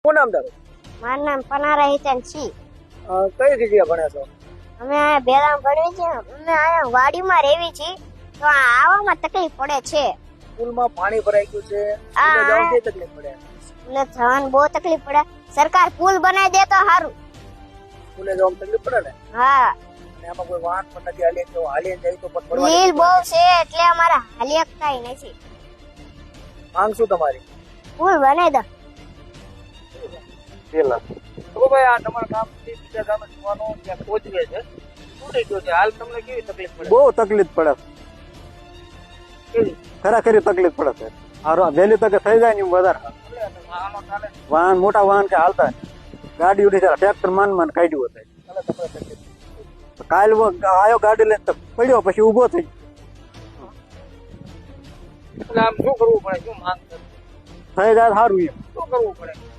શું નામ તારું? મારું નામ પનારા હિતેન સિંહ. કઈ જગ્યાએ ભણ્યા છો? અમે આ બેરામ ભણીએ છીએ. અમે અહીંયા વાડીમાં રહેવી છીએ, તો આ આવવામાં તકલીફ પડે છે. સ્કૂલમાં પાણી ભરાઈ ગયું છે, આ- સ્કૂલે જવામાં કઈ તકલીફ પડે? એટલે જવાનું બહુ તકલીફ પડે. સરકાર પુલ બનાવી દે તો સારું. સ્કૂલે જવામાં તકલીફ પડે ને? હા, અને આમાં કોઈ વાહન પણ નથી હાલી શકતો. હાલીને જાય તો પણ પડવાની લીલ બહુ તકલીફ છે એટલે અમારે હાલી શકતા નથી. પડે. માંગ શું તમારી? પુલ બનાવી દો. તો ભાઈ આ તમારા ગામથી બીજા ગામે જવાનું ત્યાં પહોંચવે છે, શું થઈ ગયું છે હાલ? તમને કેવી તકલીફ પડે? બહુ તકલીફ પડે, કેવી? ખરેખર તકલીફ પડે છે. આ વહેલી તકે થઈ જાય ને વધારે વાહનો ચાલે વાહન, મોટા વાહન કે હાલતા ગાડી ઉડી જાય, ટ્રેક્ટર માન કાઢ્યું હતું. ચાલે તમને તકલીફ. કાલ આયો ગાડી લઈને તો પડ્યો, પછી ઉભો થઈ એટલે આમ શું કરવું પડે? શું માંગ કરે? થઈ જાય સારું એમ. શું કરવું પડે?